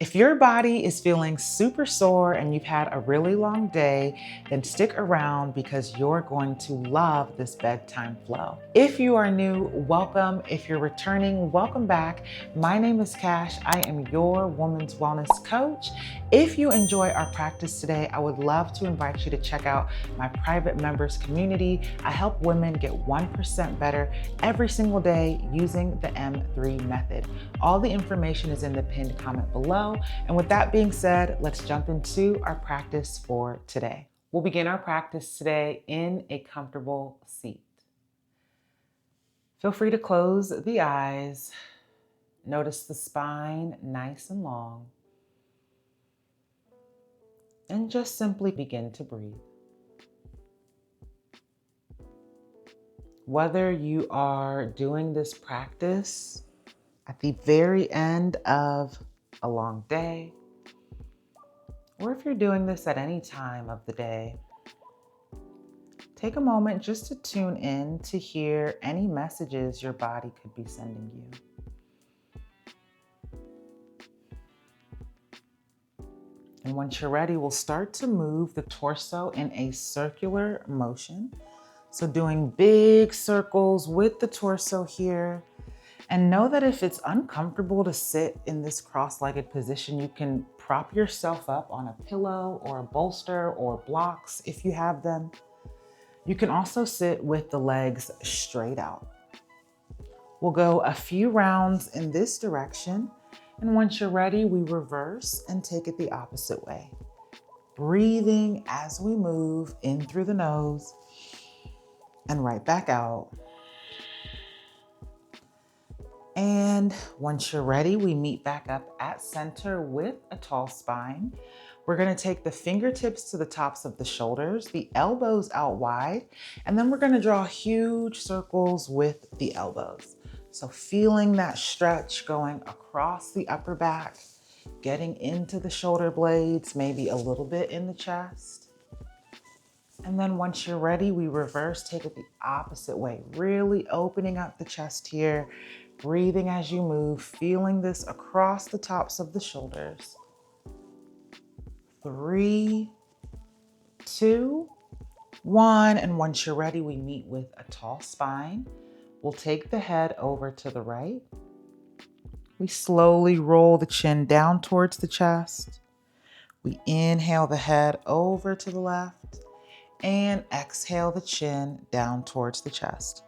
If your body is feeling super sore and you've had a really long day, then stick around because you're going to love this bedtime flow. If you are new, welcome. If you're returning, welcome back. My name is Cash. I am your woman's wellness coach. If you enjoy our practice today, I would love to invite you to check out my private members community. I help women get 1% better every single day using the M3 method. All the information is in the pinned comment below. And with that being said, let's jump into our practice for today. We'll begin our practice today in a comfortable seat. Feel free to close the eyes. Notice the spine nice and long. And just simply begin to breathe. Whether you are doing this practice at the very end of a long day, or if you're doing this at any time of the day, take a moment just to tune in to hear any messages your body could be sending you. And once you're ready, we'll start to move the torso in a circular motion. So doing big circles with the torso here. And know that if it's uncomfortable to sit in this cross-legged position, you can prop yourself up on a pillow or a bolster or blocks if you have them. You can also sit with the legs straight out. We'll go a few rounds in this direction. And once you're ready, we reverse and take it the opposite way. Breathing as we move in through the nose and right back out. And once you're ready, we meet back up at center with a tall spine. We're gonna take the fingertips to the tops of the shoulders, the elbows out wide, and then we're gonna draw huge circles with the elbows. So feeling that stretch going across the upper back, getting into the shoulder blades, maybe a little bit in the chest. And then once you're ready, we reverse, take it the opposite way, really opening up the chest here. Breathing as you move, feeling this across the tops of the shoulders. 3, 2, 1. And once you're ready, we meet with a tall spine. We'll take the head over to the right. We slowly roll the chin down towards the chest. We inhale the head over to the left and exhale the chin down towards the chest.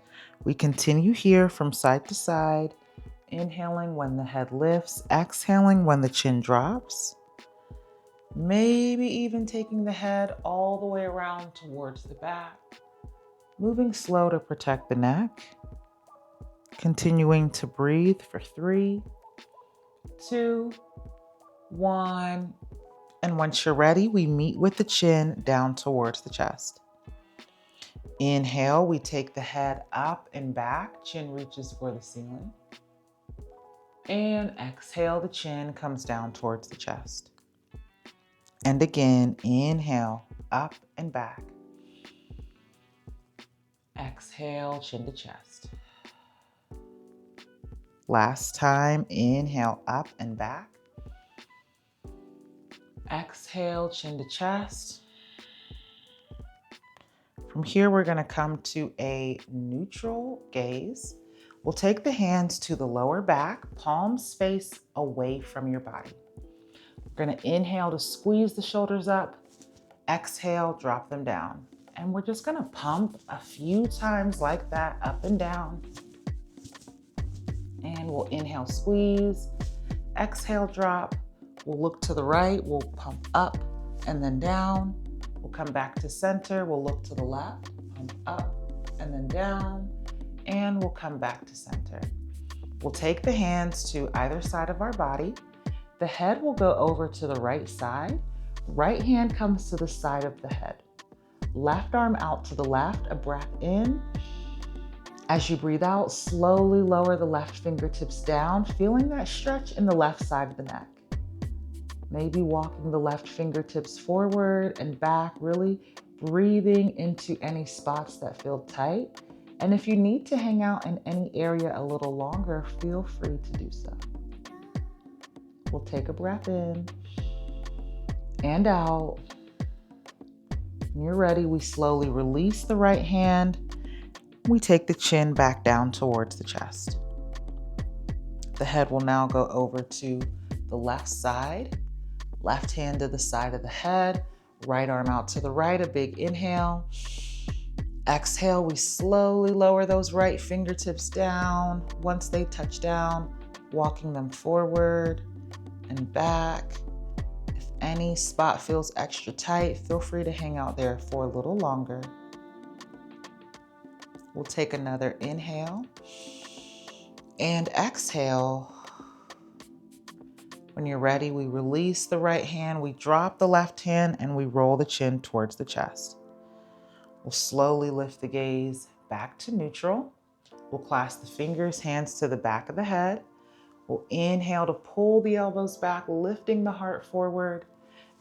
We continue here from side to side, inhaling when the head lifts, exhaling when the chin drops. Maybe even taking the head all the way around towards the back. Moving slow to protect the neck. Continuing to breathe for 3, 2, 1. And once you're ready, we meet with the chin down towards the chest. Inhale, we take the head up and back, chin reaches for the ceiling. And exhale, the chin comes down towards the chest. And again, inhale, up and back. Exhale, chin to chest. Last time, inhale, up and back. Exhale, chin to chest. From here, we're going to come to a neutral gaze. We'll take the hands to the lower back, palms face away from your body. We're going to inhale to squeeze the shoulders up. Exhale, drop them down. And we're just going to pump a few times like that, up and down. And we'll inhale, squeeze. Exhale, drop. We'll look to the right. We'll pump up and then down. We'll come back to center. We'll look to the left, pump up and then down, and we'll come back to center. We'll take the hands to either side of our body. The head will go over to the right side. Right hand comes to the side of the head. Left arm out to the left, a breath in. As you breathe out, slowly lower the left fingertips down, feeling that stretch in the left side of the neck. Maybe walking the left fingertips forward and back, really breathing into any spots that feel tight. And if you need to hang out in any area a little longer, feel free to do so. We'll take a breath in and out. When you're ready, we slowly release the right hand. We take the chin back down towards the chest. The head will now go over to the left side. Left hand to the side of the head. Right arm out to the right, a big inhale. Exhale, we slowly lower those right fingertips down. Once they touch down, walking them forward and back. If any spot feels extra tight, feel free to hang out there for a little longer. We'll take another inhale and exhale. When you're ready, we release the right hand, we drop the left hand, and we roll the chin towards the chest. We'll slowly lift the gaze back to neutral. We'll clasp the fingers, hands to the back of the head. We'll inhale to pull the elbows back, lifting the heart forward.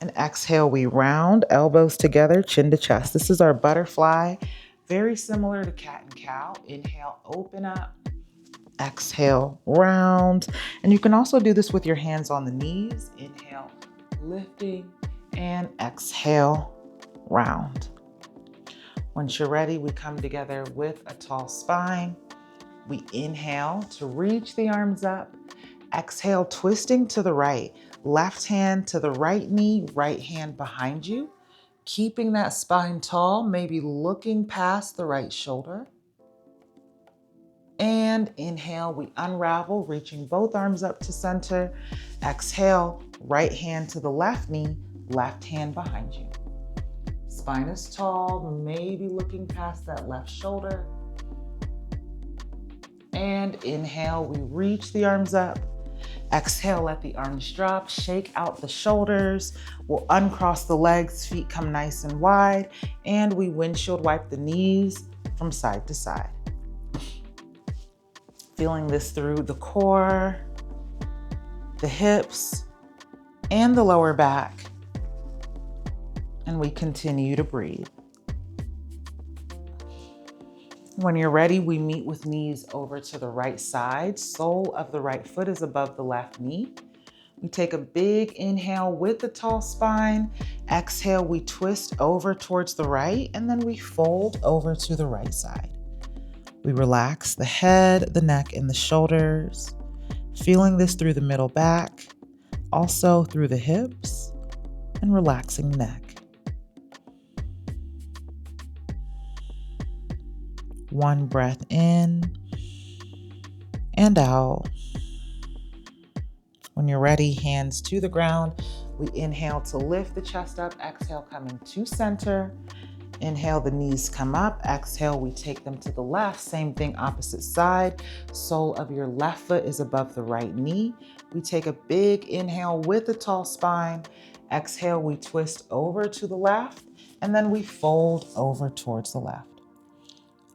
And exhale, we round elbows together, chin to chest. This is our butterfly, very similar to cat and cow. Inhale, open up. Exhale, round. And you can also do this with your hands on the knees. Inhale, lifting, and exhale, round. Once you're ready, we come together with a tall spine. We inhale to reach the arms up. Exhale, twisting to the right. Left hand to the right knee, right hand behind you. Keeping that spine tall, maybe looking past the right shoulder. And inhale, we unravel, reaching both arms up to center. Exhale, right hand to the left knee, left hand behind you. Spine is tall, maybe looking past that left shoulder. And inhale, we reach the arms up. Exhale, let the arms drop, shake out the shoulders. We'll uncross the legs, feet come nice and wide, and we windshield wipe the knees from side to side. Feeling this through the core, the hips, and the lower back. And we continue to breathe. When you're ready, we meet with knees over to the right side. Sole of the right foot is above the left knee. We take a big inhale with the tall spine. Exhale, we twist over towards the right, and then we fold over to the right side. We relax the head, the neck, and the shoulders, feeling this through the middle back, also through the hips, and relaxing the neck. One breath in and out. When you're ready, hands to the ground. We inhale to lift the chest up. Exhale, coming to center. Inhale, the knees come up. Exhale, we take them to the left. Same thing, opposite side. Sole of your left foot is above the right knee. We take a big inhale with a tall spine. Exhale, we twist over to the left, and then we fold over towards the left.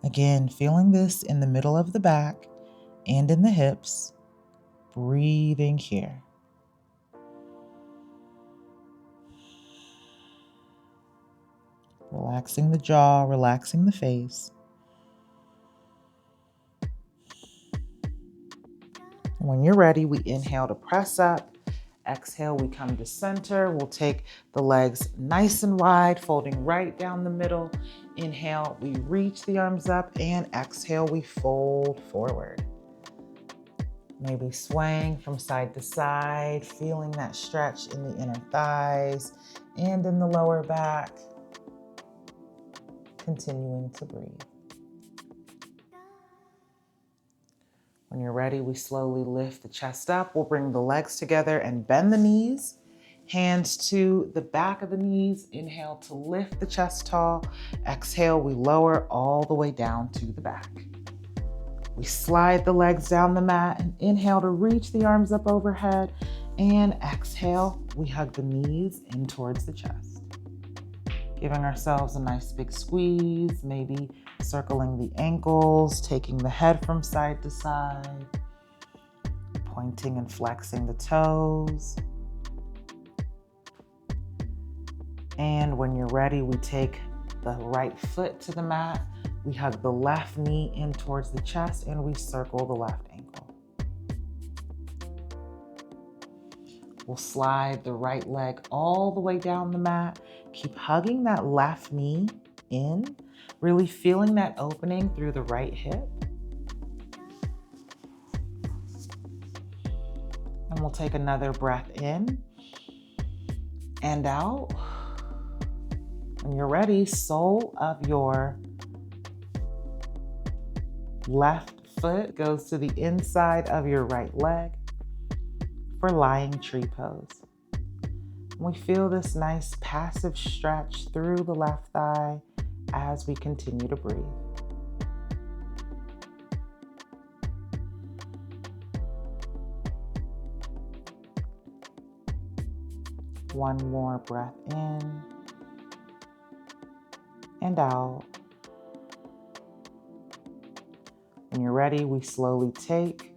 Again, feeling this in the middle of the back and in the hips. Breathing here. Relaxing the jaw, relaxing the face. When you're ready, we inhale to press up. Exhale, we come to center. We'll take the legs nice and wide, folding right down the middle. Inhale, we reach the arms up, and exhale, we fold forward. Maybe swaying from side to side, feeling that stretch in the inner thighs and in the lower back. Continuing to breathe. When you're ready, we slowly lift the chest up. We'll bring the legs together and bend the knees. Hands to the back of the knees. Inhale to lift the chest tall. Exhale, we lower all the way down to the back. We slide the legs down the mat and inhale to reach the arms up overhead. And exhale, we hug the knees in towards the chest. Giving ourselves a nice big squeeze, maybe circling the ankles, taking the head from side to side, pointing and flexing the toes. And when you're ready, we take the right foot to the mat, we hug the left knee in towards the chest, and we circle the left ankle. We'll slide the right leg all the way down the mat. Keep hugging that left knee in, really feeling that opening through the right hip. And we'll take another breath in and out. When you're ready, sole of your left foot goes to the inside of your right leg for lying tree pose. We feel this nice passive stretch through the left thigh as we continue to breathe. One more breath in and out. When you're ready, we slowly take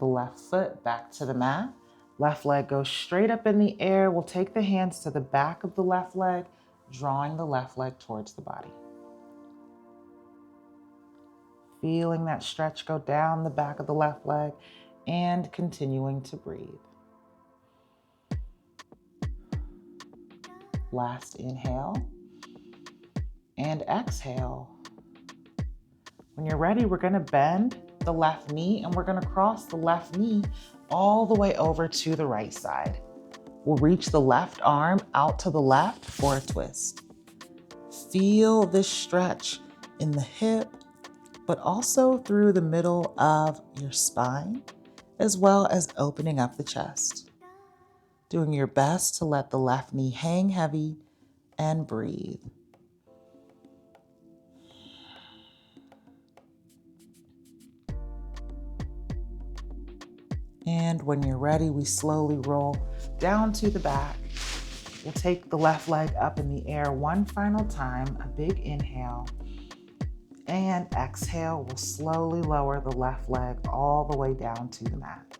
the left foot back to the mat. Left leg goes straight up in the air. We'll take the hands to the back of the left leg, drawing the left leg towards the body. Feeling that stretch go down the back of the left leg and continuing to breathe. Last inhale and exhale. When you're ready, we're gonna bend the left knee and we're gonna cross the left knee all the way over to the right side. We'll reach the left arm out to the left for a twist. Feel this stretch in the hip, but also through the middle of your spine, as well as opening up the chest. Doing your best to let the left knee hang heavy and breathe. And when you're ready, we slowly roll down to the back. We'll take the left leg up in the air one final time, a big inhale. And exhale, we'll slowly lower the left leg all the way down to the mat.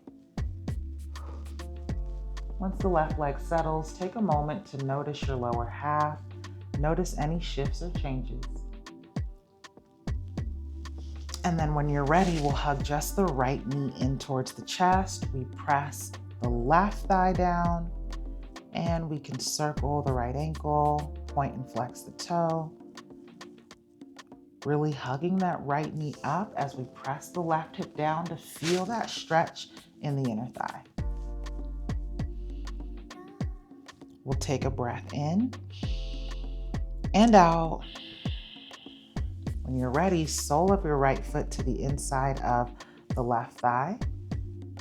Once the left leg settles, take a moment to notice your lower half. Notice any shifts or changes. And then when you're ready, we'll hug just the right knee in towards the chest. We press the left thigh down and we can circle the right ankle, point and flex the toe. Really hugging that right knee up as we press the left hip down to feel that stretch in the inner thigh. We'll take a breath in and out. When you're ready, sole up your right foot to the inside of the left thigh.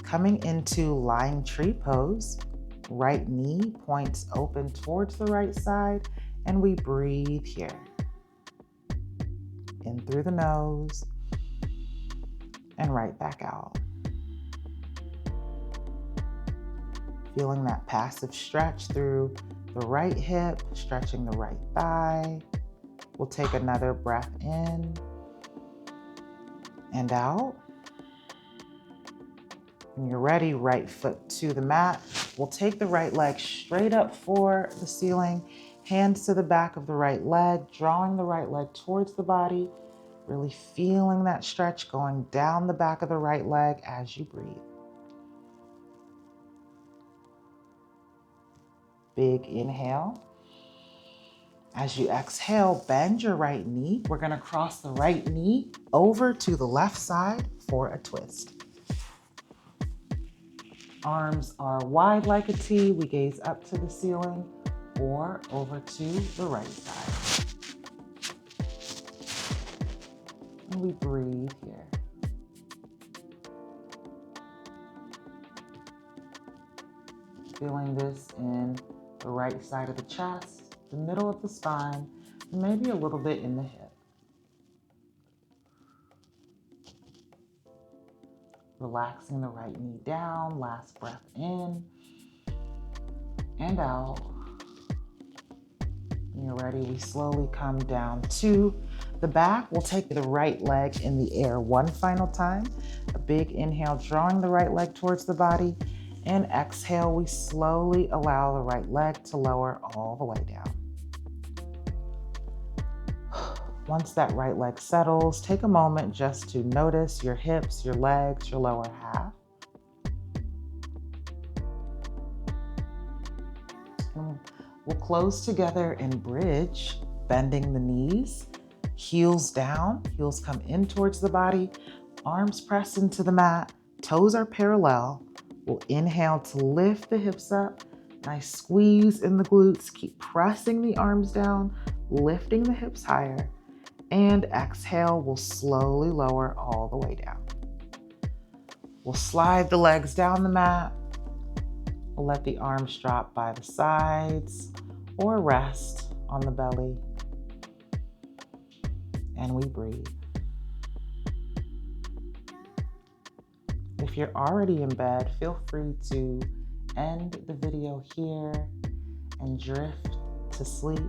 Coming into lying tree pose, right knee points open towards the right side, and we breathe here. In through the nose, and right back out. Feeling that passive stretch through the right hip, stretching the right thigh. We'll take another breath in and out. When you're ready, right foot to the mat. We'll take the right leg straight up for the ceiling, hands to the back of the right leg, drawing the right leg towards the body, really feeling that stretch going down the back of the right leg as you breathe. Big inhale. As you exhale, bend your right knee. We're gonna cross the right knee over to the left side for a twist. Arms are wide like a T. We gaze up to the ceiling or over to the right side. And we breathe here. Feeling this in the right side of the chest, the middle of the spine, and maybe a little bit in the hip. Relaxing the right knee down, last breath in and out. When you're ready, we slowly come down to the back. We'll take the right leg in the air one final time. A big inhale, drawing the right leg towards the body. And exhale, we slowly allow the right leg to lower all the way down. Once that right leg settles, take a moment just to notice your hips, your legs, your lower half. And we'll close together in bridge, bending the knees, heels down, heels come in towards the body, arms press into the mat, toes are parallel. We'll inhale to lift the hips up, nice squeeze in the glutes, keep pressing the arms down, lifting the hips higher, and exhale, we'll slowly lower all the way down. We'll slide the legs down the mat. We'll let the arms drop by the sides or rest on the belly. And we breathe. If you're already in bed, feel free to end the video here and drift to sleep.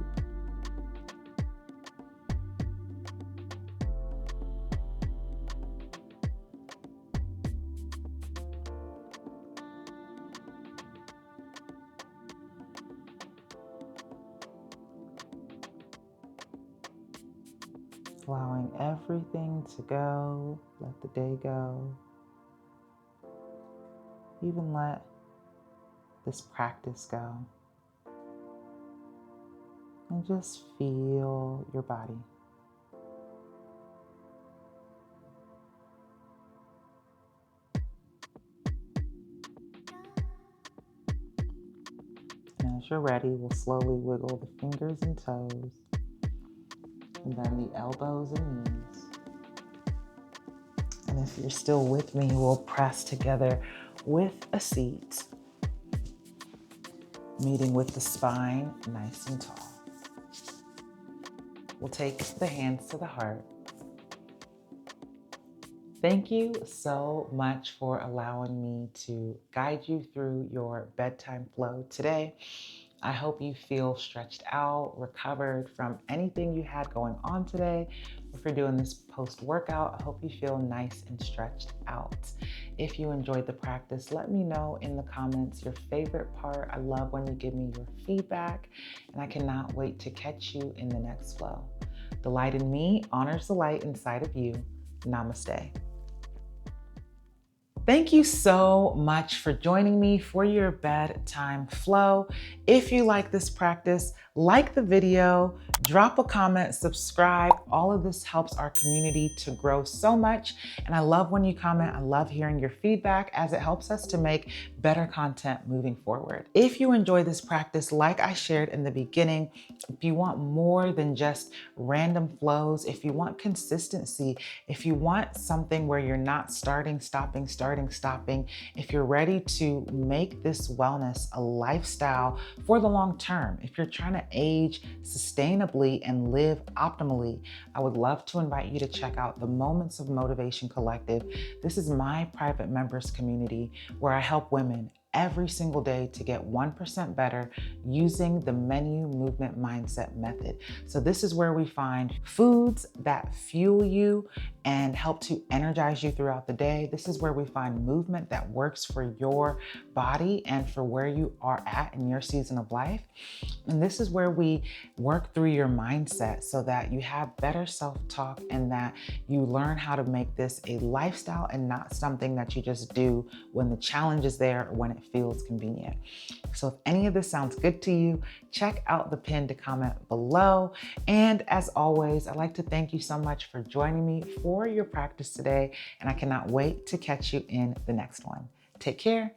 Allowing everything to go, let the day go. Even let this practice go. And just feel your body. And as you're ready, we'll slowly wiggle the fingers and toes, and then the elbows and knees. And if you're still with me, we'll press together with a seat, meeting with the spine nice and tall. We'll take the hands to the heart. Thank you so much for allowing me to guide you through your bedtime flow today. I hope you feel stretched out, recovered from anything you had going on today. If you're doing this post-workout, I hope you feel nice and stretched out. If you enjoyed the practice, let me know in the comments your favorite part. I love when you give me your feedback, and I cannot wait to catch you in the next flow. The light in me honors the light inside of you. Namaste. Thank you so much for joining me for your bedtime flow. If you like this practice, like the video, drop a comment, subscribe. All of this helps our community to grow so much. And I love when you comment. I love hearing your feedback as it helps us to make better content moving forward. If you enjoy this practice, like I shared in the beginning, if you want more than just random flows, if you want consistency, if you want something where you're not starting, stopping, if you're ready to make this wellness a lifestyle for the long term, if you're trying to age sustainably and live optimally, I would love to invite you to check out the Moments of Motivation Collective. This is my private members community where I help women every single day to get 1% better using the menu movement mindset method. So this is where we find foods that fuel you and help to energize you throughout the day. This is where we find movement that works for your body and for where you are at in your season of life. And this is where we work through your mindset so that you have better self-talk and that you learn how to make this a lifestyle and not something that you just do when the challenge is there or when it feels convenient. So if any of this sounds good to you, check out the pinned comment below. And as always, I'd like to thank you so much for joining me for your practice today. And I cannot wait to catch you in the next one. Take care.